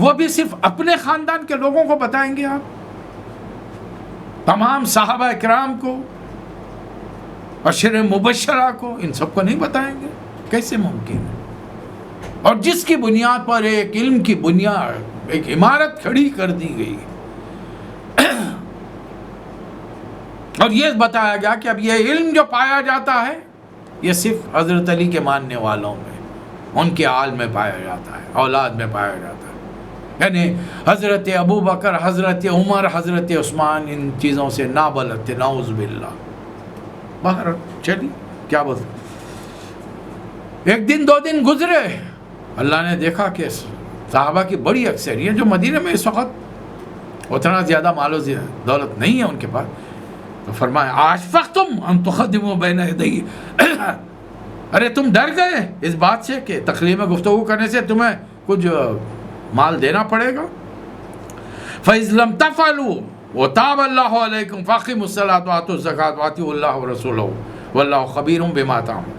وہ بھی صرف اپنے خاندان کے لوگوں کو بتائیں گے آپ؟ تمام صحابہ اکرام کو، عشر مبشرہ کو، ان سب کو نہیں بتائیں گے؟ کیسے ممکن ہے؟ اور جس کی بنیاد پر ایک علم کی بنیاد، ایک عمارت کھڑی کر دی گئی، اور یہ بتایا گیا کہ اب یہ علم جو پایا جاتا ہے یہ صرف حضرت علی کے ماننے والوں میں، ان کے آل میں پایا جاتا ہے، اولاد میں پایا جاتا ہے، یعنی حضرت ابو بکر، حضرت عمر، حضرت عثمان ان چیزوں سے نابلد تھے، نعوذ باللہ۔ باہر چلی کیا بولتے، ایک دن دو دن گزرے، اللہ نے دیکھا کہ صحابہ کی بڑی اکثریت جو مدینہ میں اس وقت اتنا زیادہ مال و دولت نہیں ہے ان کے پاس، تو فرمایا اشفقتم ان تقدموا بین یدی، ارے تم ڈر گئے اس بات سے کہ تقریر میں گفتگو کرنے سے تمہیں کچھ مال دینا پڑے گا؟ فَإِذْ لَمْ تَفْعَلُوا وَتَابَ اللَّهُ عَلَيْكُمْ فَأَقِیمُوا الصَّلَاةَ وَآتُوا الزَّکَاةَ وَأَطِیعُوا اللَّهَ وَرَسُولَهُ وَاللَّهُ خَبِیرٌ بِمَا تَعْمَلُونَ۔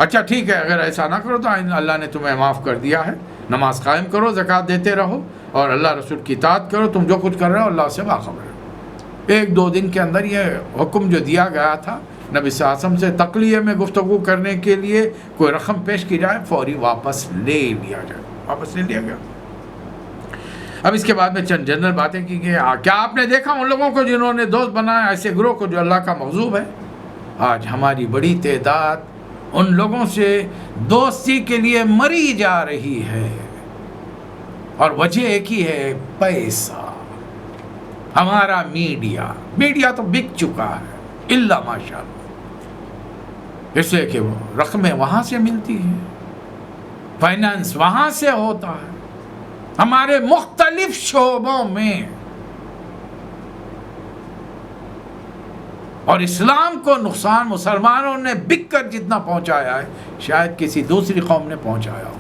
اچھا ٹھیک ہے، اگر ایسا نہ کرو تو اللہ نے تمہیں معاف کر دیا ہے، نماز قائم کرو، زکوٰۃ دیتے رہو، اور اللہ رسول کی اطاعت کرو، تم جو کچھ کر رہے ہو اللہ سے باخبر ہے۔ ایک دو دن کے اندر یہ حکم جو دیا گیا تھا نبی صلی اللہ علیہ وسلم سے تقلیہ میں گفتگو کرنے کے لیے کوئی رقم پیش کی جائے، فوری واپس لے لیا جائے، واپس لے لیا گیا۔ اب اس کے بعد میں چند جنرل باتیں کی کہ کیا آپ نے دیکھا ان لوگوں کو جنہوں نے دوست بنایا، ایسے گروہ کو جو اللہ کا مغضوب ہے؟ آج ہماری بڑی تعداد ان لوگوں سے دوستی کے لیے مری جا رہی ہے، اور وجہ ایک ہی ہے، پیسہ۔ ہمارا میڈیا تو بک چکا ہے، الا ماشاء اللہ، اس لیے کہ وہ رقمیں وہاں سے ملتی ہیں، فائنانس وہاں سے ہوتا ہے، ہمارے مختلف شعبوں میں، اور اسلام کو نقصان مسلمانوں نے بک کر جتنا پہنچایا ہے شاید کسی دوسری قوم نے پہنچایا ہو،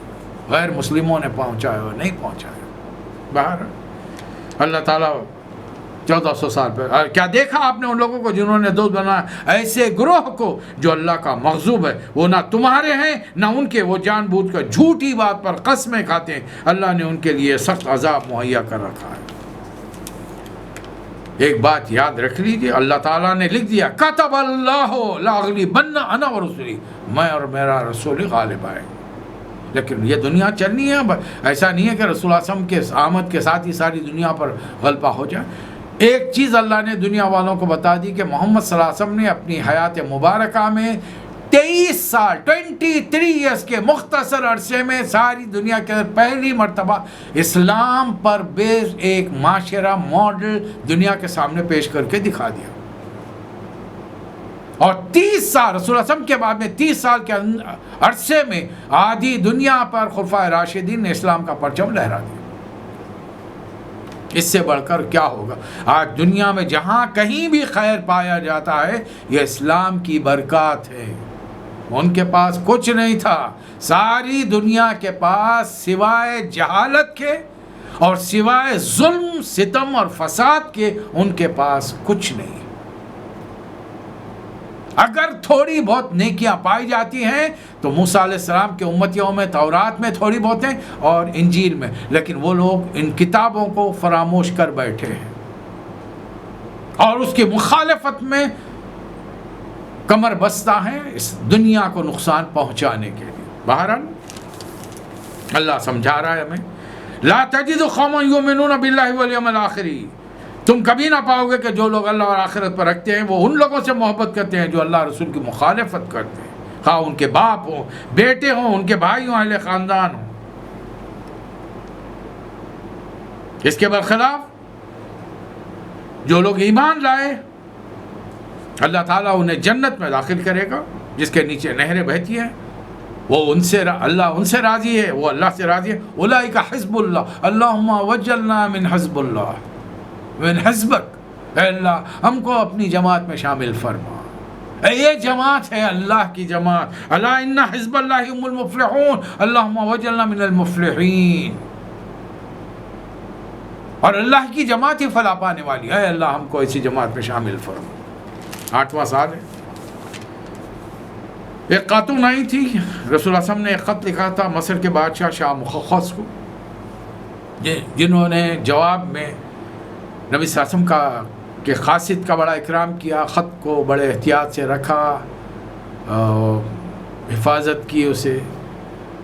غیر مسلموں نے پہنچایا ہو، نہیں پہنچایا۔ باہر اللہ تعالیٰ 1400 سال پہ کیا دیکھا آپ نے ان لوگوں کو جنہوں نے دوست بنایا، ایسے گروہ کو جو اللہ کا مغضوب ہے، وہ نہ تمہارے ہیں نہ ان کے، وہ جان بوجھ کر جھوٹی بات پر قسمیں کھاتے ہیں، اللہ نے ان کے لیے سخت عذاب مہیا کر رکھا ہے۔ ایک بات یاد رکھ لیجیے، اللہ تعالیٰ نے لکھ دیا کتب اللہ لاغلبن انا ورسولی، میں اور میرا رسول غالب آئے۔ لیکن یہ دنیا چلنی ہے، ایسا نہیں ہے کہ رسول اللہ علیہ وسلم کے آمد کے ساتھ ہی ساری دنیا پر غلبہ ہو جائے۔ ایک چیز اللہ نے دنیا والوں کو بتا دی کہ محمد صلی اللہ علیہ وسلم نے اپنی حیات مبارکہ میں 23 سال 23 ایئرس کے مختصر عرصے میں ساری دنیا کے اندر پہلی مرتبہ اسلام پر بیس ایک معاشرہ ماڈل دنیا کے سامنے پیش کر کے دکھا دیا، اور 30 سال رسول اللہ علیہ وسلم کے بعد میں 30 سال کے عرصے میں آدھی دنیا پر خلفائے راشدین نے اسلام کا پرچم لہرا دیا۔ اس سے بڑھ کر کیا ہوگا؟ آج دنیا میں جہاں کہیں بھی خیر پایا جاتا ہے یہ اسلام کی برکات ہے۔ ان کے پاس کچھ نہیں تھا، ساری دنیا کے پاس سوائے جہالت کے اور سوائے ظلم ستم اور فساد کے ان کے پاس کچھ نہیں۔ اگر تھوڑی بہت نیکیاں پائی جاتی ہیں تو موسیٰ علیہ السلام کے امتیوں میں، تورات میں تھوڑی بہت ہیں اور انجیل میں، لیکن وہ لوگ ان کتابوں کو فراموش کر بیٹھے ہیں اور اس کی مخالفت میں کمر بستہ ہیں اس دنیا کو نقصان پہنچانے کے لیے۔ بہرحال اللہ سمجھا رہا ہے ہمیں، لا تجد قوما یؤمنون باللہ والیوم الآخر، تم کبھی نہ پاؤ گے کہ جو لوگ اللہ اور آخرت پر رکھتے ہیں وہ ان لوگوں سے محبت کرتے ہیں جو اللہ رسول کی مخالفت کرتے ہیں، خواہ ان کے باپ ہوں، بیٹے ہوں، ان کے بھائی ہوں، اہل خاندان ہوں۔ اس کے برخلاف جو لوگ ایمان لائے اللہ تعالیٰ انہیں جنت میں داخل کرے گا جس کے نیچے نہریں بہتی ہیں، وہ اللہ ان سے راضی ہے، وہ اللہ سے راضی ہے۔ اولئک حزب اللہ، اللہم وجعلنا من حزب اللہ من حزبک، اے اللہ ہم کو اپنی جماعت میں شامل فرما، یہ جماعت ہے اللہ کی جماعت، الا ان حزب اللہ هم المفلحون، اللہم وجعلنا من المفلحین، اور اللہ کی جماعت ہی فلاح پانے والی ہے، اے اللہ ہم کو اسی جماعت میں شامل فرما۔ 8واں سال ہے، ایک خاتون آئی تھی، رسول اللہ صلی اللہ علیہ وسلم نے ایک خط لکھا تھا مصر کے بادشاہ شاہ مخوقس کو، جنہوں نے جواب میں نبی صلی اللہ علیہ وسلم کا کہ قاصد کا بڑا اکرام کیا، خط کو بڑے احتیاط سے رکھا، حفاظت کی اسے،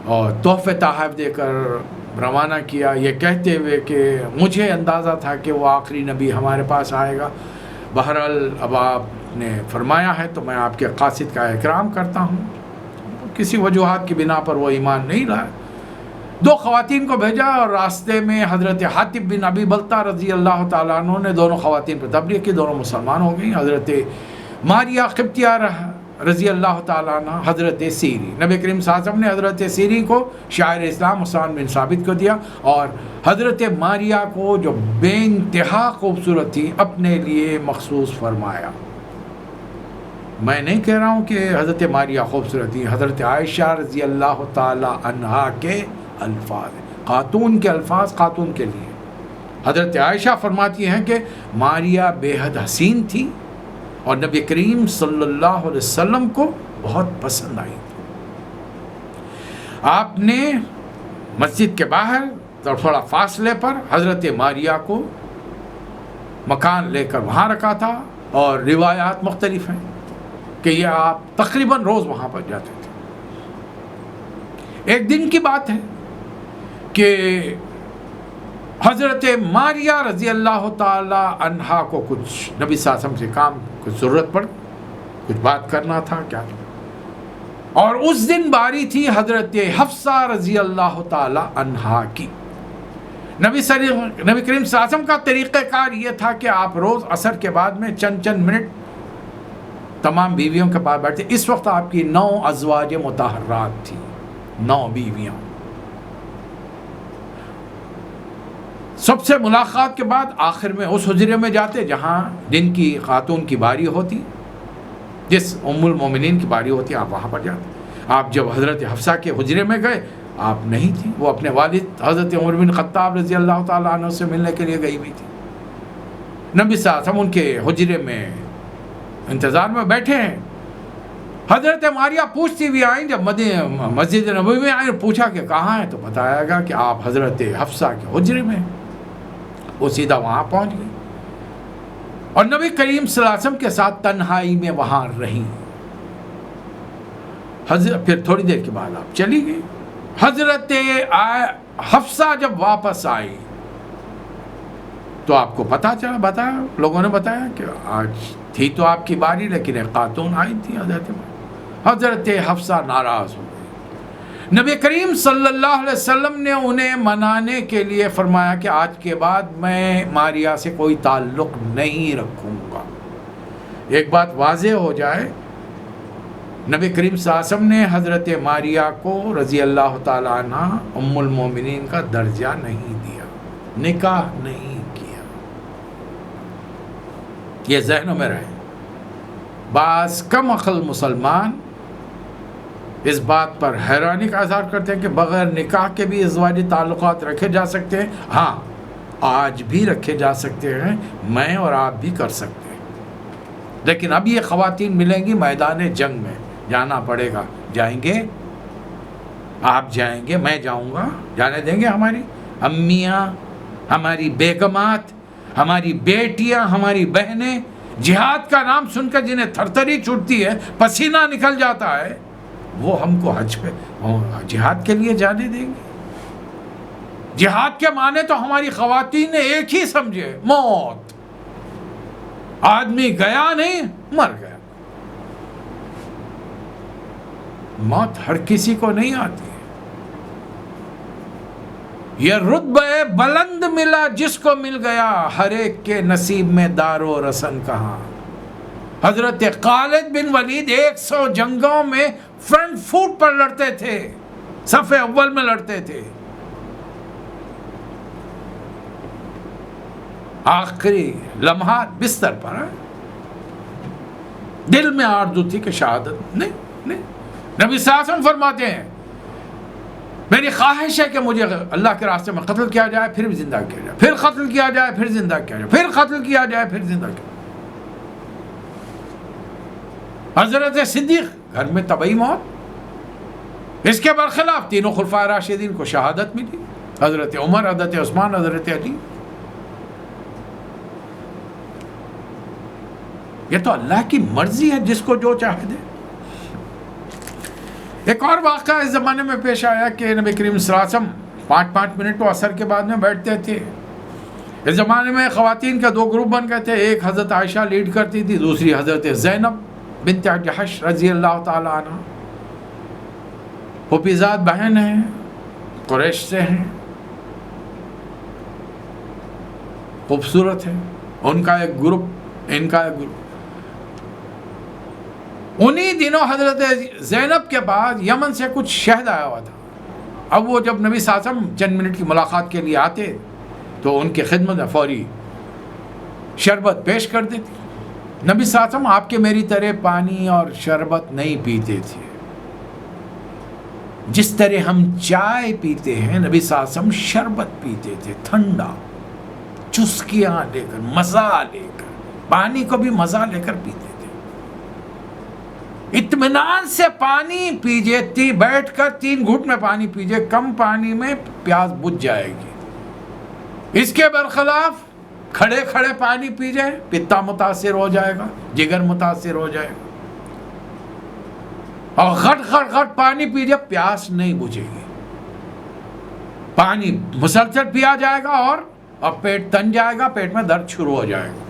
اور تحفے تحائف دے کر روانہ کیا، یہ کہتے ہوئے کہ مجھے اندازہ تھا کہ وہ آخری نبی ہمارے پاس آئے گا، بہرحال اب آپ نے فرمایا ہے تو میں آپ کے قاصد کا اکرام کرتا ہوں۔ کسی وجوہات کی بنا پر وہ ایمان نہیں لائے۔ 2 خواتین کو بھیجا اور راستے میں حضرت حاتب بن ابی بلتہ رضی اللہ تعالیٰ عنہ نے دونوں خواتین پر تبلیغ کی، دونوں مسلمان ہو گئیں۔ حضرت ماریہ قبطیہ رضی اللہ تعالیٰ عنہ، حضرت سیری، نبی کریم صلی اللہ علیہ وسلم نے حضرت سیری کو شاعر اسلام حسان بن ثابت کو دیا، اور حضرت ماریہ کو جو بے انتہا خوبصورت تھی اپنے لیے مخصوص فرمایا۔ میں نہیں کہہ رہا ہوں کہ حضرت ماریہ خوبصورت تھی، حضرت عائشہ رضی اللہ تعالیٰ عنہا کے الفاظ، خاتون کے الفاظ خاتون کے لیے۔ حضرت عائشہ فرماتی ہیں کہ ماریہ بے حد حسین تھی اور نبی کریم صلی اللہ علیہ وسلم کو بہت پسند آئی تھی۔ آپ نے مسجد کے باہر تھوڑا فاصلے پر حضرت ماریہ کو مکان لے کر وہاں رکھا تھا، اور روایات مختلف ہیں کہ یہ آپ تقریباً روز وہاں پر جاتے تھے۔ ایک دن کی بات ہے کہ حضرت ماریہ رضی اللہ تعالی عنہا کو کچھ نبی صلی اللہ علیہ وسلم سے کام کچھ ضرورت پڑ، کچھ بات کرنا تھا کیا، اور اس دن باری تھی حضرت حفصہ رضی اللہ تعالی عنہا کی۔ نبی کریم صلی اللہ علیہ وسلم کا طریقہ کار یہ تھا کہ آپ روز عصر کے بعد میں چند منٹ تمام بیویوں کے پاس بیٹھتے۔ اس وقت آپ کی 9 ازواج مطہرات تھی، 9 بیویاں۔ سب سے ملاقات کے بعد آخر میں اس حجرے میں جاتے جہاں جن کی خاتون کی باری ہوتی، جس ام المومنین کی باری ہوتی، آپ وہاں پر جاتے۔ آپ جب حضرت حفصہ کے حجرے میں گئے، آپ نہیں تھی، وہ اپنے والد حضرت عمر بن خطاب رضی اللہ تعالیٰ عنہ سے ملنے کے لیے گئی ہوئی تھی۔ نبی صلی اللہ علیہ وسلم ان کے حجرے میں انتظار میں بیٹھے ہیں۔ حضرت ماریہ پوچھتی ہوئی آئیں، جب مسجد نبوی میں آئیں، پوچھا کہ کہاں ہیں، تو بتایا گا کہ آپ حضرت حفصہ کے حجرے میں۔ وہ سیدھا وہاں پہنچ گئی اور نبی کریم صلی اللہ علیہ وسلم کے ساتھ تنہائی میں وہاں رہیں۔ پھر تھوڑی دیر کے بعد آپ چلی گئی۔ حضرت حفصہ جب واپس آئی تو آپ کو پتہ چلا، بتایا، لوگوں نے بتایا کہ آج تھی تو آپ کی باری، لیکن ایک خاتون آئی تھی۔ حضرت حفصہ ناراض ہو گئی۔ نبی کریم صلی اللہ علیہ وسلم نے انہیں منانے کے لیے فرمایا کہ آج کے بعد میں ماریہ سے کوئی تعلق نہیں رکھوں گا۔ ایک بات واضح ہو جائے، نبی کریم صلی اللہ علیہ وسلم نے حضرت ماریہ کو رضی اللہ تعالی عنہ ام المومنین کا درجہ نہیں دیا، نکاح نہیں کیا۔ یہ ذہنوں میں رہے۔ بعض کم عقل مسلمان اس بات پر حیرانی کا اظہار کرتے ہیں کہ بغیر نکاح کے بھی ازدواجی تعلقات رکھے جا سکتے ہیں۔ ہاں، آج بھی رکھے جا سکتے ہیں، میں اور آپ بھی کر سکتے ہیں، لیکن اب یہ خواتین ملیں گی میدان جنگ میں، جانا پڑے گا۔ جائیں گے؟ آپ جائیں گے؟ میں جاؤں گا؟ جانے دیں گے ہماری امیاں، ہماری بیگمات، ہماری بیٹیاں، ہماری بہنیں جہاد کا نام سن کر جنہیں تھرتھری چھوٹتی ہے، پسینہ نکل جاتا ہے، وہ ہم کو حج پہ جہاد کے لیے جانے دیں گے؟ جہاد کے معنی تو ہماری خواتین نے ایک ہی سمجھے، موت۔ آدمی گیا نہیں، مر گیا۔ موت ہر کسی کو نہیں آتی ہے۔ یہ رتبہ بلند ملا جس کو مل گیا، ہر ایک کے نصیب میں دار و رسن کہاں۔ حضرت خالد بن ولید 100 جنگوں میں فرنٹ فوٹ پر لڑتے تھے، صف اول میں لڑتے تھے۔ آخری لمحات بستر پر دل میں آرزو تھی کہ شہادت نہیں۔ نبی صلی اللہ علیہ وسلم فرماتے ہیں، میری خواہش ہے کہ مجھے اللہ کے راستے میں قتل کیا جائے، پھر بھی زندہ کیا جائے، پھر قتل کیا جائے، پھر زندہ کیا جائے، پھر قتل کیا جائے، پھر زندہ کیا جائے۔ حضرت صدیق گھر میں طبعی موت۔ اس کے برخلاف تینوں خلفائے راشدین کو شہادت ملی۔ حضرت عمر، حضرت عثمان، حضرت علی. یہ تو اللہ کی مرضی ہے، جس کو جو چاہے دے. ایک اور واقعہ اس زمانے میں پیش آیا کہ نبی کریم صلی اللہ علیہ وسلم 5 منٹ تو عصر کے بعد میں بیٹھتے تھے. اس زمانے میں خواتین کا 2 گروپ بن گئے تھے. ایک حضرت عائشہ لیڈ کرتی تھی، دوسری حضرت زینب بنت جحش رضی اللہ تعالی عنہ. پھوپھیزاد بہن ہیں، قریش سے ہیں، خوبصورت ہے. ان کا ایک گروپ، ان کا ایک گروپ. انہی دنوں حضرت زینب کے بعد یمن سے کچھ شہد آیا ہوا تھا. اب وہ جب نبی صلی اللہ علیہ وسلم چند منٹ کی ملاقات کے لیے آتے تو ان کی خدمت میں فوری شربت پیش کر دیتی. نبی صلی اللہ علیہ وسلم آپ کے میری طرح پانی اور شربت نہیں پیتے تھے. جس طرح ہم چائے پیتے ہیں، نبی صلی اللہ علیہ وسلم شربت پیتے تھے، ٹھنڈا، چسکیاں لے کر، مزہ لے کر، پانی کو بھی مزہ لے کر پیتے تھے. اطمینان سے پانی پیجیے، بیٹھ کر 3 گھونٹ میں پانی پیجیے، کم پانی میں پیاس بجھ جائے گی. اس کے برخلاف کھڑے کھڑے پانی پیجیے، پتا متاثر ہو جائے گا، جگر متاثر ہو جائے گا. اور غٹ پانی پیجیے، پیاس نہیں بجھے گی. پانی مسلسل پیا جائے گا اور پیٹ تن جائے گا، پیٹ میں درد شروع ہو جائے گا.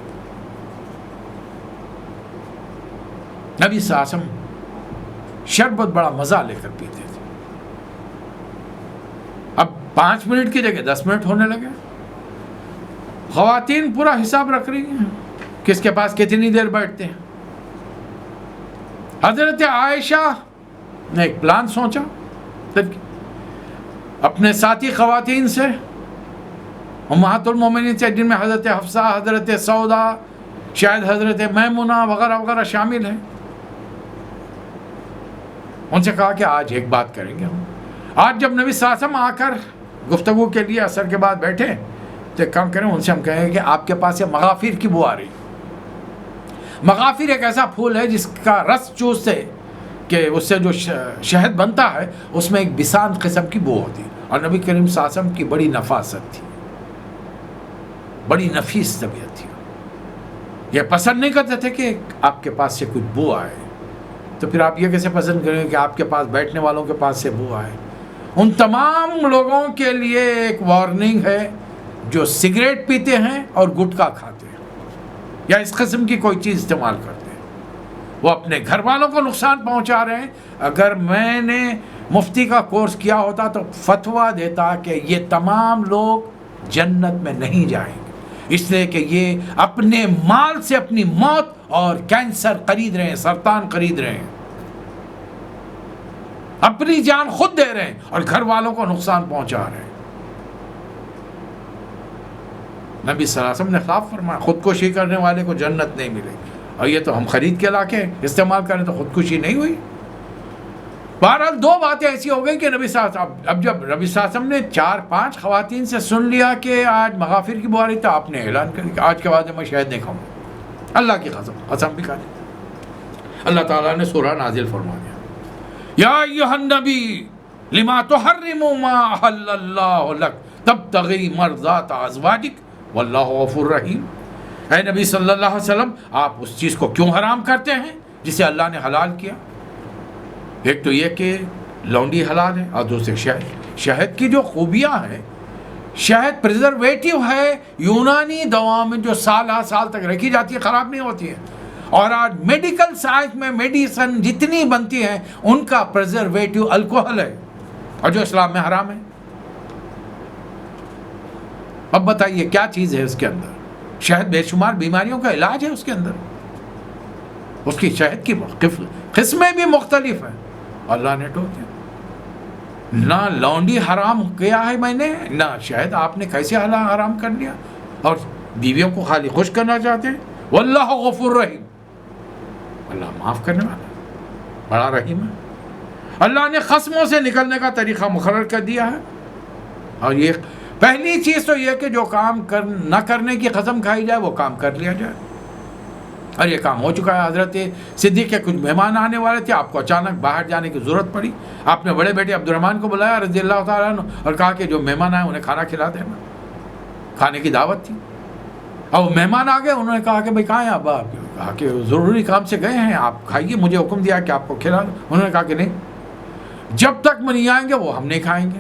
نبی صلی اللہ علیہ وسلم شربت بڑا مزہ لے کر پیتے تھے. اب 5 منٹ کی جگہ 10 منٹ ہونے لگے. خواتین پورا حساب رکھ رہی ہیں کس کے پاس کتنی دیر بیٹھتے ہیں. حضرت عائشہ نے ایک پلان سوچا اپنے ساتھی خواتین سے، امہات المومنین سے، جن میں حضرت حفصہ، حضرت سودا، شاید حضرت میمونہ وغیرہ وغیرہ شامل ہیں. ان سے کہا کہ آج ایک بات کریں گے ہم. آج جب نبی صلی اللہ علیہ وسلم آ کر گفتگو کے لیے عصر کے بعد بیٹھے تو ایک کام کریں، ان سے ہم کہیں گے کہ آپ کے پاس یہ مغافیر کی بو آ رہی. مغافیر ایک ایسا پھول ہے جس کا رس چوستے کہ اس سے جو شہد بنتا ہے اس میں ایک بسان قسم کی بو ہوتی ہے. اور نبی کریم صلی اللہ علیہ وسلم کی بڑی نفاست تھی، بڑی نفیس طبیعت تھی. یہ پسند نہیں کرتے تھے کہ آپ کے پاس سے کچھ بو آئے. تو پھر آپ یہ کیسے پسند کریں گے کہ آپ کے پاس بیٹھنے والوں کے پاس سے بو آئے. ان تمام لوگوں کے لیے ایک وارننگ ہے جو سگریٹ پیتے ہیں اور گٹکا کھاتے ہیں یا اس قسم کی کوئی چیز استعمال کرتے ہیں. وہ اپنے گھر والوں کو نقصان پہنچا رہے ہیں. اگر میں نے مفتی کا کورس کیا ہوتا تو فتویٰ دیتا کہ یہ تمام لوگ جنت میں نہیں جائیں گے، اس لیے کہ یہ اپنے مال سے اپنی موت اور کینسر خرید رہے ہیں، سرطان خرید رہے ہیں، اپنی جان خود دے رہے ہیں اور گھر والوں کو نقصان پہنچا رہے ہیں. نبی صلی اللہ علیہ وسلم نے خلاف فرمایا، خودکشی کرنے والے کو جنت نہیں ملے گی. اور یہ تو ہم خرید کے لا کے استعمال کریں تو خودکشی نہیں ہوئی. بہرحال 2 باتیں ایسی ہو گئی کہ نبی صلی اللہ علیہ وسلم، اب جب نبی صلی اللہ علیہ وسلم نے 4-5 خواتین سے سن لیا کہ آج مغافر کی بو رہی، تو آپ نے اعلان کر دیا آج کے بعد میں شہد نہیں کھاؤں گا. اللہ کی قسم بھی کھا دی. اللہ تعالیٰ نے سورہ نازل فرما دیا، یا ایھا النبی لما تحرم ما احل اللہ لک تبتغی مرضات ازواجک واللہ غفور رحیم. اے نبی صلی اللہ علیہ وسلم، آپ اس چیز کو کیوں حرام کرتے ہیں جسے اللہ نے حلال کیا؟ ایک تو یہ کہ لونڈی حلال ہے، اور دوسرے شہد کی جو خوبیاں ہیں، شہد پریزرویٹو ہے، یونانی دوا میں جو سال تک رکھی جاتی ہے، خراب نہیں ہوتی ہے. اور آج میڈیکل سائنس میں میڈیسن جتنی بنتی ہیں ان کا پریزرویٹو الکوہل ہے، اور جو اسلام میں حرام ہے. اب بتائیے کیا چیز ہے اس کے اندر؟ شہد بے شمار بیماریوں کا علاج ہے اس کے اندر. اس کی شہد کی قسمیں بھی مختلف ہیں. اللہ نے ٹوک دیا، نہ لونڈی حرام کیا ہے میں نے، نہ شہد آپ نے کیسے حرام کر لیا. اور بیویوں کو خالی خوش کرنا چاہتے ہیں. واللہ غفور رحیم، اللہ معاف کرنے والا، بڑا رحیم ہے. اللہ نے خصموں سے نکلنے کا طریقہ مقرر کر دیا ہے. اور یہ پہلی چیز تو یہ کہ جو کام نہ کرنے کی قسم کھائی جائے وہ کام کر لیا جائے. اور یہ کام ہو چکا ہے. حضرت صدیق کے کچھ مہمان آنے والے تھے, آپ کو اچانک باہر جانے کی ضرورت پڑی. آپ نے بڑے بیٹے عبد الرحمن کو بلایا رضی اللہ تعالیٰ عنہ اور کہا کہ جو مہمان آئے انہیں کھانا کھلا دینا. کھانے کی دعوت تھی. اور مہمان آ گئے, انہوں نے کہا کہ بھائی کہاں ہیں ابا؟ کہا کہ ضروری کام سے گئے ہیں, آپ کھائیے, مجھے حکم دیا کہ آپ کو کھلا دو. انہوں نے کہا کہ نہیں, جب تک نہیں آئیں گے وہ ہم نہیں کھائیں گے.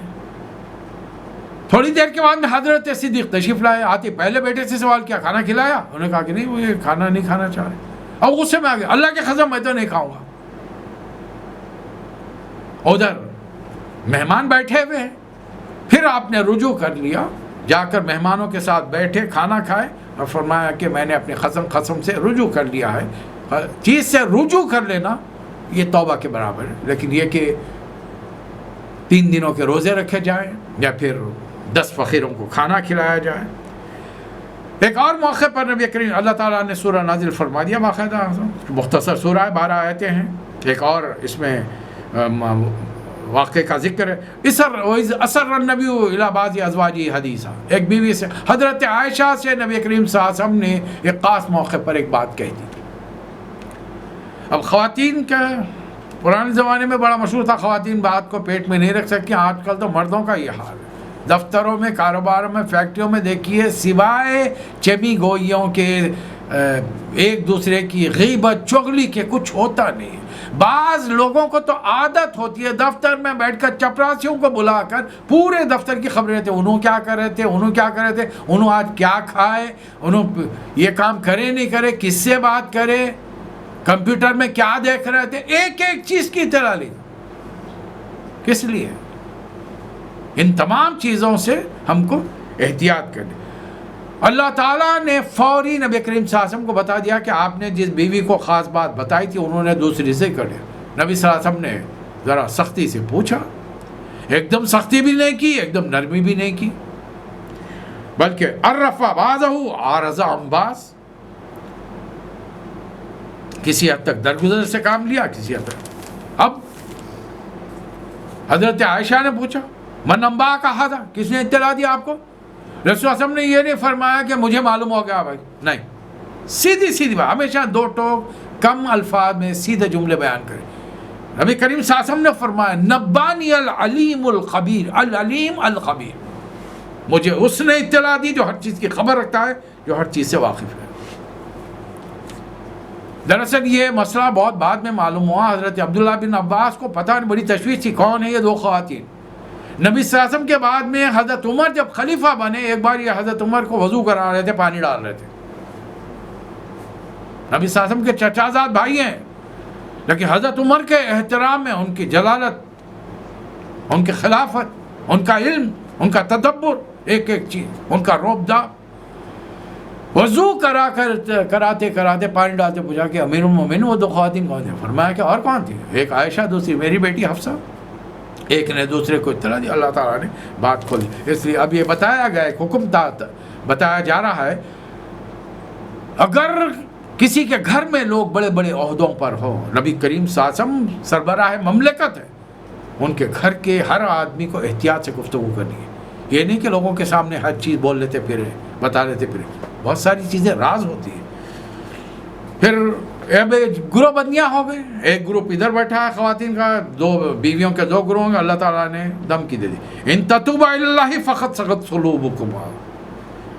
تھوڑی دیر کے بعد میں حضرت صدیق تشریف لائے. آتے پہلے بیٹے سے سوال کیا, کھانا کھلایا؟ انہوں نے کہا کہ نہیں, وہ یہ کھانا نہیں کھانا چاہ رہے. اب غصے میں آ گئے, اللہ کے قسم میں تو نہیں کھاؤں گا. ادھر مہمان بیٹھے ہوئے ہیں. پھر آپ نے رجوع کر لیا, جا کر مہمانوں کے ساتھ بیٹھے, کھانا کھائے اور فرمایا کہ میں نے اپنے قسم سے رجوع کر لیا ہے. چیز سے رجوع کر لینا یہ توبہ کے برابر ہے. لیکن یہ کہ 3 دنوں کے روزے رکھے جائیں یا پھر 10 فقیروں کو کھانا کھلایا جائے. ایک اور موقع پر نبی کریم اللہ تعالیٰ نے سورہ نازل فرما دیا باقاعدہ. مختصر سورہ ہے, 12 آیتیں ہیں. ایک اور اس میں واقعے کا ذکر ہے. اثر النبی الی بعض ازواجہ حدیثا, ایک بیوی سے حضرت عائشہ سے نبی کریم صلی اللہ علیہ وسلم نے ایک خاص موقع پر ایک بات کہہ دی. اب خواتین کا پرانے زمانے میں بڑا مشہور تھا, خواتین بات کو پیٹ میں نہیں رکھ سکتی. آج کل تو مردوں کا یہ حال ہے. دفتروں میں, کاروباروں میں, فیکٹریوں میں دیکھیے, سوائے چمی گوئیوں کے, ایک دوسرے کی غیبت چغلی کے کچھ ہوتا نہیں. بعض لوگوں کو تو عادت ہوتی ہے دفتر میں بیٹھ کر چپراسیوں کو بلا کر پورے دفتر کی خبریں تھے. انہوں کیا کر رہے تھے, انہوں کیا کر رہے تھے, انہوں آج کیا کھائے, انہوں یہ کام کرے نہیں کرے, کس سے بات کرے, کمپیوٹر میں کیا دیکھ رہے تھے, ایک ایک چیز کی اطلاع لی. کس لیے؟ ان تمام چیزوں سے ہم کو احتیاط کریں. اللہ تعالیٰ نے فوری نبی کریم صلی اللہ علیہ وسلم کو بتا دیا کہ آپ نے جس بیوی کو خاص بات بتائی تھی انہوں نے دوسری سے کر دیا. نبی صلی اللہ علیہ وسلم نے ذرا سختی سے پوچھا, ایک دم سختی بھی نہیں کی, ایک دم نرمی بھی نہیں کی, بلکہ عرف بعضہ عارض عن بعض, کسی حد تک درگزر سے کام لیا, کسی حد تک. اب حضرت عائشہ نے پوچھا, من انبا کہا تھا, کس نے اطلاع دیا آپ کو؟ رسول اللہ صلی اللہ علیہ وسلم نے یہ نہیں فرمایا کہ مجھے معلوم ہو گیا بھائی, نہیں, سیدھی بات, ہمیشہ 2 ٹوک کم الفاظ میں سیدھے جملے بیان کریں. نبی کریم صلی اللہ علیہ وسلم نے فرمایا نبانی العلیم الخبیر, العلیم الخبیر, مجھے اس نے اطلاع دی جو ہر چیز کی خبر رکھتا ہے, جو ہر چیز سے واقف ہے. دراصل یہ مسئلہ بہت بعد میں معلوم ہوا. حضرت عبداللہ بن عباس کو پتہ نہیں, بڑی تشویش تھی کون ہے یہ 2 خواتین. نبی صلی اللہ علیہ وسلم کے بعد میں حضرت عمر جب خلیفہ بنے, ایک بار یہ حضرت عمر کو وضو کرا رہے تھے, پانی ڈال رہے تھے. نبی صلی اللہ علیہ وسلم کے چچا زاد بھائی ہیں, لیکن حضرت عمر کے احترام میں ان کی جلالت, ان کی خلافت, ان کا علم, ان کا تدبر, ایک ایک چیز, ان کا روب داب. وضو کراتے پانی ڈالتے پوچھا کہ امیر المومنین وہ 2 خواتین کون تھیں؟ فرمایا کہ اور کون تھی؟ ایک عائشہ, دوسری میری بیٹی حفصہ. ایک نے دوسرے کو اطلاع دی, اللہ تعالیٰ نے بات کھولی. اس لیے اب یہ بتایا گیا, ایک حکم بتایا جا رہا ہے, اگر کسی کے گھر میں لوگ بڑے بڑے عہدوں پر ہو, نبی کریم صلی اللہ علیہ وسلم سربراہ مملکت ہے, ان کے گھر کے ہر آدمی کو احتیاط سے گفتگو کرنی ہے. یہ نہیں کہ لوگوں کے سامنے ہر چیز بول لیتے پھرے, بتا لیتے پھرے. بہت ساری چیزیں راز ہوتی ہیں. پھر اب گروہ بندیاں ہو گئے, ایک گروپ ادھر بیٹھا ہے خواتین کا, 2 بیویوں کے 2 گروہوں کے. اللہ تعالیٰ نے دھمکی دے دی, ان تتوبا الی اللہ فقط سقط قلوبکما,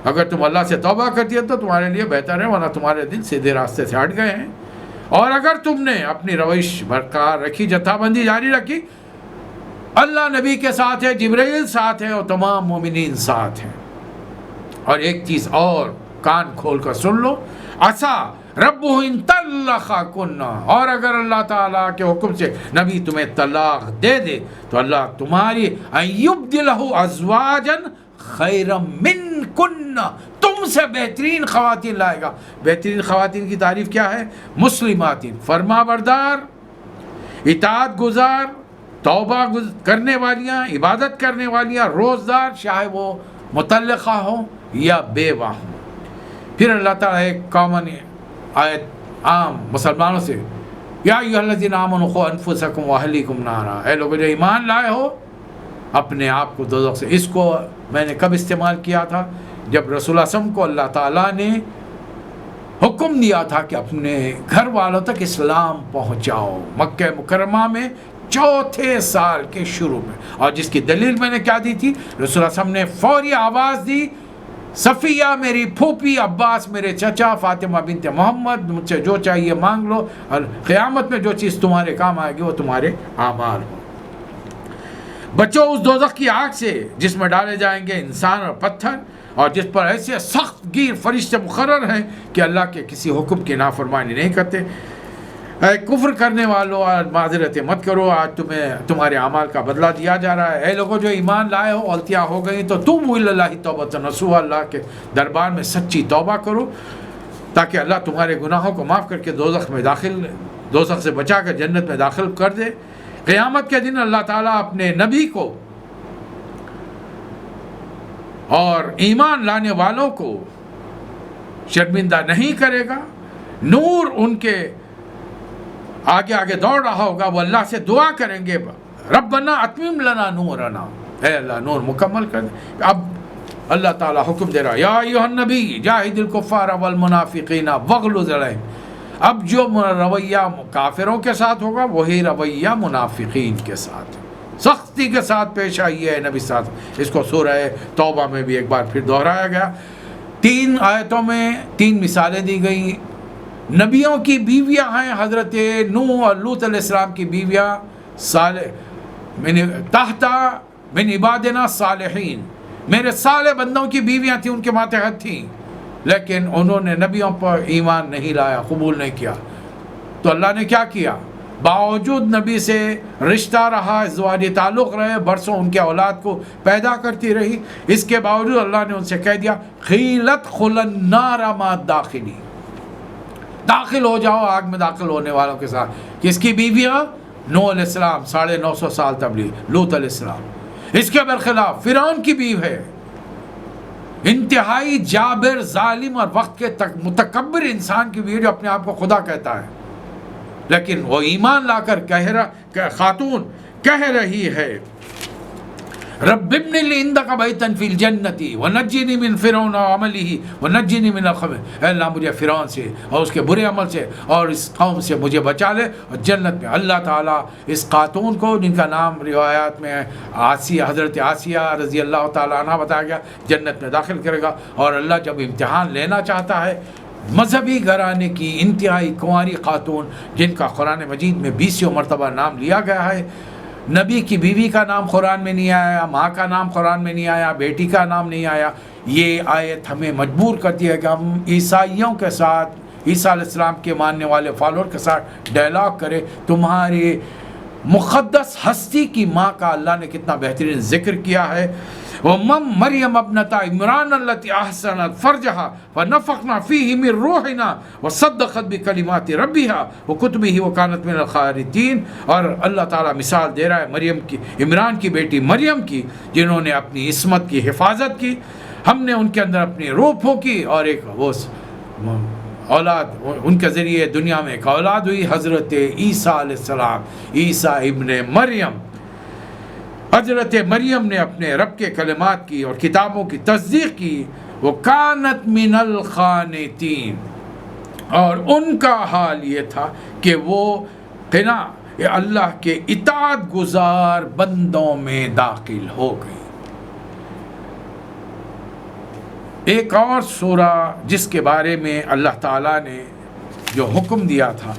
اگر تم اللہ سے توبہ کرتی ہے تو تمہارے لیے بہتر ہے, ورنہ تمہارے دل سیدھے راستے سے ہٹ گئے ہیں. اور اگر تم نے اپنی روش برقرار رکھی, جتھا بندی جاری رکھی, اللہ نبی کے ساتھ ہے, جبرائیل ساتھ ہے, اور تمام مومنین ساتھ ہیں. اور ایک چیز اور کان کھول کر سن لو, عسا ربہ ان طلقکن, اور اگر اللہ تعالیٰ کے حکم سے نبی تمہیں طلاق دے دے تو اللہ تمہاری ان یبدلہ ازواجا خیرا منکن, تم سے بہترین خواتین لائے گا. بہترین خواتین کی تعریف کیا ہے؟ مسلماتین, فرما بردار, اطاعت گزار, توبہ کرنے والیاں, عبادت کرنے والیاں, روزدار, چاہے وہ مطلقہ ہوں یا بیوہ ہوں. پھر اللہ تعالیٰ ایک کامن آیت عام مسلمانوں سے, یا ایھا الذین آمنوا قوا انفسکم واہلیکم نارا, اے لوگوں جو ایمان لائے ہو اپنے آپ کو دوزخ سے. اس کو میں نے کب استعمال کیا تھا؟ جب رسول اللہ صلی اللہ علیہ وسلم کو اللہ تعالیٰ نے حکم دیا تھا کہ اپنے گھر والوں تک اسلام پہنچاؤ، مکہ مکرمہ میں چوتھے سال کے شروع میں، اور جس کی دلیل میں نے کیا دی تھی، رسول اللہ صلی اللہ علیہ وسلم نے فوری آواز دی، صفیہ میری پھوپھی، عباس میرے چچا، فاطمہ بنت محمد، مجھ سے جو چاہیے مانگ لو، اور قیامت میں جو چیز تمہارے کام آئے گی وہ تمہارے اعمال ہو۔ بچو اس دوزخ کی آگ سے جس میں ڈالے جائیں گے انسان اور پتھر، اور جس پر ایسے سخت گیر فرشتے مقرر ہیں کہ اللہ کے کسی حکم کی نافرمانی نہیں کرتے۔ اے کفر کرنے والوں، آج معذرتیں مت کرو، آج تمہارے اعمال کا بدلہ دیا جا رہا ہے۔ اے لوگوں جو ایمان لائے ہو، غلطیاں ہو گئی تو توبوا الی اللہ توبۃ نصوحا، اللہ کے دربار میں سچی توبہ کرو تاکہ اللہ تمہارے گناہوں کو معاف کر کے دوزخ سے بچا کر جنت میں داخل کر دے۔ قیامت کے دن اللہ تعالیٰ اپنے نبی کو اور ایمان لانے والوں کو شرمندہ نہیں کرے گا۔ نور ان کے آگے آگے دوڑ رہا ہوگا، وہ اللہ سے دعا کریں گے، ربنا اتمم لنا نورنا، اے اللہ نور مکمل کر دے۔ اب اللہ تعالیٰ حکم دے رہا ہے، یا ایھا النبی جاہد الکفار والمنافقین واغلظ علیہم۔ اب جو رویہ کافروں کے ساتھ ہوگا وہی رویہ منافقین کے ساتھ، سختی کے ساتھ پیش آئی ہے نبی صاحب۔ اس کو سورہ توبہ میں بھی ایک بار پھر دہرایا گیا۔ 3 آیتوں میں 3 مثالیں دی گئی۔ نبیوں کی بیویاں ہیں حضرت نوح اور لوط علیہ السلام کی بیویاں، تحتا من عبادنا صالحین، میرے صالح بندوں کی بیویاں تھیں، ان کے ماتحت تھیں، لیکن انہوں نے نبیوں پر ایمان نہیں لایا، قبول نہیں کیا۔ تو اللہ نے کیا کیا؟ باوجود نبی سے رشتہ رہا، ازدواجی تعلق رہے، برسوں ان کے اولاد کو پیدا کرتی رہی، اس کے باوجود اللہ نے ان سے کہہ دیا قیلت ادخلوا النار مع الداخلین، داخل ہو جاؤ آگ میں داخل ہونے والوں کے ساتھ۔ کس کی بیویاں؟ نوح علیہ السلام، 950 سال تبلیغ، لوط علیہ السلام۔ اس کے برخلاف فرعون کی بیوی ہے، انتہائی جابر، ظالم اور وقت کے متکبر انسان کی بیوی جو اپنے آپ کو خدا کہتا ہے، لیکن وہ ایمان لا کر خاتون کہہ رہی ہے رب ابن لی عندک بیتا فی الجنت ونجنی من فرعون وعملہ ونجنی من القوم، اے اللہ مجھے فرعون سے اور اس کے برے عمل سے اور اس قوم سے مجھے بچا لے، اور جنت میں اللہ تعالیٰ اس خاتون کو، جن کا نام روایات میں آسیہ، حضرت آسیہ رضی اللہ تعالیٰ عنہ بتایا گیا، جنت میں داخل کرے گا۔ اور اللہ جب امتحان لینا چاہتا ہے مذہبی گھرانے کی انتہائی کنواری خاتون، جن کا قرآن مجید میں 20 مرتبہ نام لیا گیا ہے، نبی کی بیوی کا نام قرآن میں نہیں آیا، ماں کا نام قرآن میں نہیں آیا، بیٹی کا نام نہیں آیا، یہ آیت ہمیں مجبور کرتی ہے کہ ہم عیسائیوں کے ساتھ، عیسیٰ علیہ السلام کے ماننے والے فالوور کے ساتھ ڈائلاگ کرے۔ تمہاری مقدس ہستی کی ماں کا اللہ نے کتنا بہترین ذکر کیا ہے، مریم ابنت عمران التی احسنت فرجہا فنفخنا فیہ من روحنا وصدقت بکلمات ربہا وکتبہ وکانت من القانتین۔ اور اللہ تعالیٰ مثال دے رہا ہے عمران کی بیٹی مریم کی، جنہوں نے اپنی عصمت کی حفاظت کی، ہم نے ان کے اندر اپنی روح پھونکی، اور ایک وہ اولاد، ان کے ذریعے دنیا میں ایک اولاد ہوئی، حضرت عیسیٰ علیہ السلام، عیسیٰ ابن مریم۔ حضرت مریم نے اپنے رب کے کلمات کی اور کتابوں کی تصدیق کی، وہ کانت من القانتین، اور ان کا حال یہ تھا کہ وہ اللہ کے اطاعت گزار بندوں میں داخل ہو گئی۔ ایک اور سورہ جس کے بارے میں اللہ تعالیٰ نے جو حکم دیا تھا،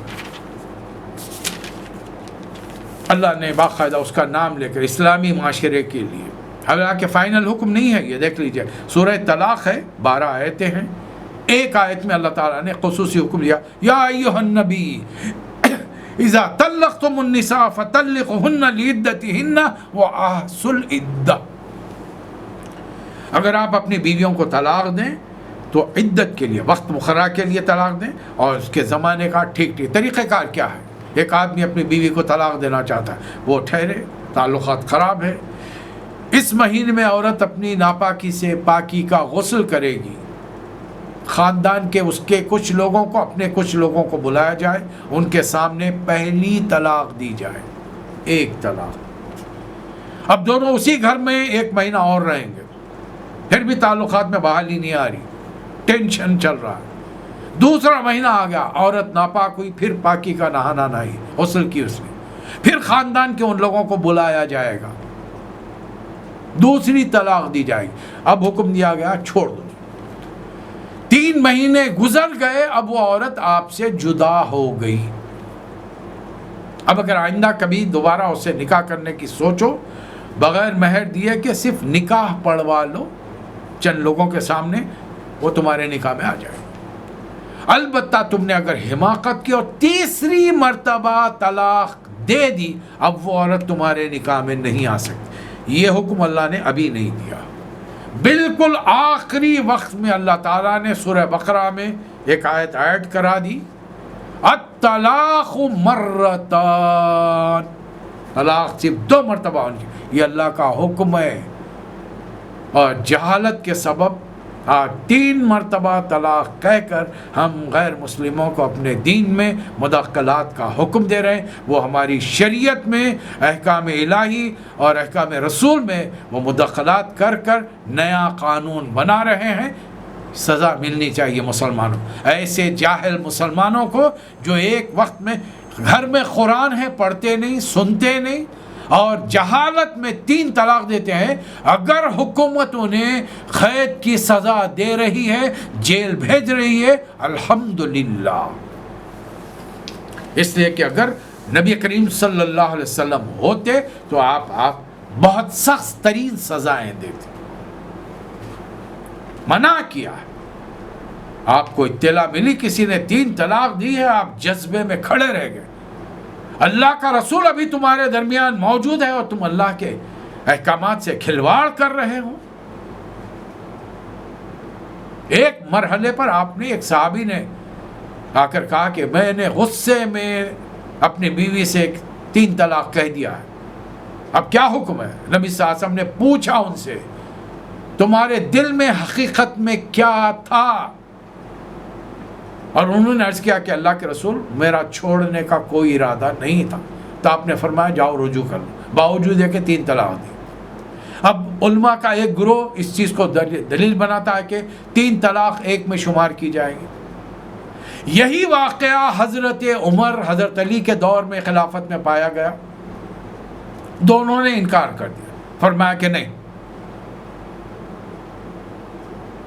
اللہ نے باقاعدہ اس کا نام لے کر اسلامی معاشرے کے لیے، حالانکہ فائنل حکم نہیں ہے، یہ دیکھ لیجئے، سورہ طلاق ہے، 12 آیتیں ہیں، ایک آیت میں اللہ تعالیٰ نے خصوصی حکم دیا، یا ایھا النبی اذا طلقتم النساء فطلقوهن لعدتهن واحصوا العدة، اگر آپ اپنی بیویوں کو طلاق دیں تو عدت کے لیے، وقت مقررہ کے لیے طلاق دیں، اور اس کے زمانے کا ٹھیک طریقہ کار کیا ہے۔ ایک آدمی اپنی بیوی کو طلاق دینا چاہتا ہے، وہ ٹھہرے، تعلقات خراب ہے، اس مہینے میں عورت اپنی ناپاکی سے پاکی کا غسل کرے گی، خاندان کے اس کے کچھ لوگوں کو، اپنے کچھ لوگوں کو بلایا جائے، ان کے سامنے پہلی طلاق دی جائے، ایک طلاق۔ اب دونوں اسی گھر میں 1 مہینہ اور رہیں گے، پھر بھی تعلقات میں بحالی نہیں آ رہی، ٹینشن چل رہا ہے، دوسرا مہینہ آ گیا، عورت ناپاک ہوئی، پھر پاکی کا نہانا نہیں، غسل کی اس نے، پھر خاندان کے ان لوگوں کو بلایا جائے گا، دوسری طلاق دی جائے گی۔ اب حکم دیا گیا چھوڑ دو۔ 3 مہینے گزر گئے، اب وہ عورت آپ سے جدا ہو گئی۔ اب اگر آئندہ کبھی دوبارہ اسے نکاح کرنے کی سوچو، بغیر مہر دیے کہ صرف نکاح پڑھوا لو چند لوگوں کے سامنے، وہ تمہارے نکاح میں آ جائے۔ البتہ تم نے اگر حماقت کی اور تیسری مرتبہ طلاق دے دی، اب وہ عورت تمہارے نکاح میں نہیں آ سکتی۔ یہ حکم اللہ نے ابھی نہیں دیا، بالکل آخری وقت میں اللہ تعالیٰ نے سورہ بقرہ میں ایک آیت ایڈ کرا دی، الطلاق مرتان، طلاق صرف 2 مرتبہ ہونی چاہیے، یہ اللہ کا حکم ہے۔ اور جہالت کے سبب آج 3 مرتبہ طلاق کہہ کر ہم غیر مسلموں کو اپنے دین میں مداخلات کا حکم دے رہے ہیں۔ وہ ہماری شریعت میں، احکام الہی اور احکام رسول میں وہ مداخلات کر کر نیا قانون بنا رہے ہیں۔ سزا ملنی چاہیے مسلمانوں، ایسے جاہل مسلمانوں کو جو ایک وقت میں گھر میں قرآن ہے پڑھتے نہیں، سنتے نہیں، اور جہالت میں 3 طلاق دیتے ہیں۔ اگر حکومت انہیں قید کی سزا دے رہی ہے، جیل بھیج رہی ہے، الحمدللہ، اس لیے کہ اگر نبی کریم صلی اللہ علیہ وسلم ہوتے تو آپ بہت سخت ترین سزائیں دیتے۔ منع کیا، آپ کو اطلاع ملی کسی نے 3 طلاق دی ہے، آپ جذبے میں کھڑے رہ گئے، اللہ کا رسول ابھی تمہارے درمیان موجود ہے اور تم اللہ کے احکامات سے کھلواڑ کر رہے ہو۔ ایک مرحلے پر آپ نے، ایک صحابی نے آ کر کہا کہ میں نے غصے میں اپنی بیوی سے 3 طلاق کہہ دیا ہے، اب کیا حکم ہے؟ نبی صلی اللہ علیہ وسلم نے پوچھا ان سے، تمہارے دل میں حقیقت میں کیا تھا؟ اور انہوں نے عرض کیا کہ اللہ کے رسول، میرا چھوڑنے کا کوئی ارادہ نہیں تھا۔ تو آپ نے فرمایا جاؤ رجوع کر لو، باوجود ہے کہ 3 طلاق دی۔ اب علماء کا ایک گروہ اس چیز کو دلیل بناتا ہے کہ 3 طلاق ایک میں شمار کی جائے گی۔ یہی واقعہ حضرت عمر، حضرت علی کے دور میں خلافت میں پایا گیا، دونوں نے انکار کر دیا، فرمایا کہ نہیں۔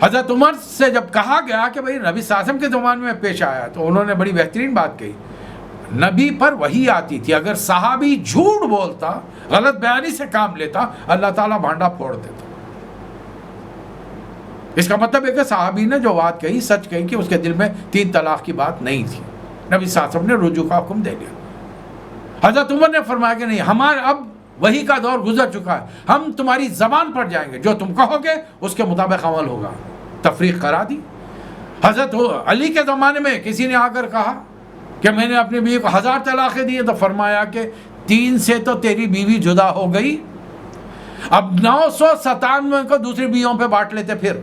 حضرت عمر سے جب کہا گیا کہ بھئی نبی صلی اللہ علیہ وسلم کے زمانے میں پیش آیا، تو انہوں نے بڑی بہترین بات کہی، نبی پر وحی آتی تھی، اگر صحابی جھوٹ بولتا، غلط بیانی سے کام لیتا، اللہ تعالیٰ بھانڈا پھوڑ دیتا۔ اس کا مطلب ہے کہ صحابی نے جو بات کہی سچ کہی کہ اس کے دل میں 3 طلاق کی بات نہیں تھی، نبی صلی اللہ علیہ وسلم نے رجوع کا حکم دے لیا۔ حضرت عمر نے فرمایا کہ نہیں، ہمارا اب وحی کا دور گزر چکا ہے، ہم تمہاری زبان پر جائیں گے، جو تم کہو گے اس کے مطابق عمل ہوگا۔ تفریق کرا دی۔ حضرت علی کے زمانے میں کسی نے آ کر کہا کہ میں نے اپنی بیوی کو 1000 طلاقیں دی ہیں، تو فرمایا کہ 3 سے تو تیری بیوی جدا ہو گئی، اب 997 کو دوسری بیویوں پہ بانٹ لیتے، پھر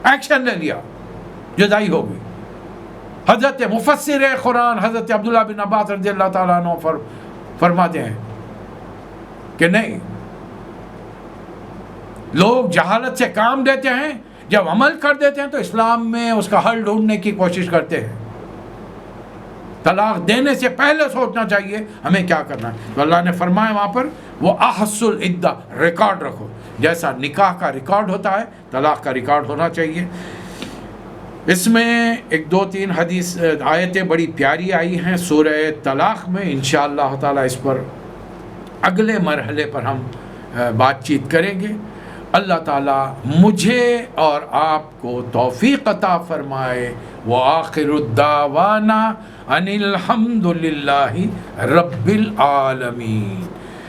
ایکشن لے لیا، جدائی ہو گئی۔ حضرت مفسر قرآن حضرت عبداللہ بن عباس رضی اللہ تعالیٰ عنہ فرماتے ہیں کہ نہیں، لوگ جہالت سے کام دیتے ہیں، جب عمل کر دیتے ہیں تو اسلام میں اس کا حل ڈھونڈنے کی کوشش کرتے ہیں۔ طلاق دینے سے پہلے سوچنا چاہیے ہمیں کیا کرنا ہے۔ تو اللہ نے فرمایا وہاں پر وہ احصوا العدہ، ریکارڈ رکھو، جیسا نکاح کا ریکارڈ ہوتا ہے طلاق کا ریکارڈ ہونا چاہیے۔ اس میں 1-2-3 حدیث آیتیں بڑی پیاری آئی ہیں سورہ طلاق میں، انشاءاللہ تعالی اس پر اگلے مرحلے پر ہم بات چیت کریں گے۔ اللہ تعالیٰ مجھے اور آپ کو توفیق عطا فرمائے۔ وآخر الدعوانا ان الحمد للہ رب العالمین۔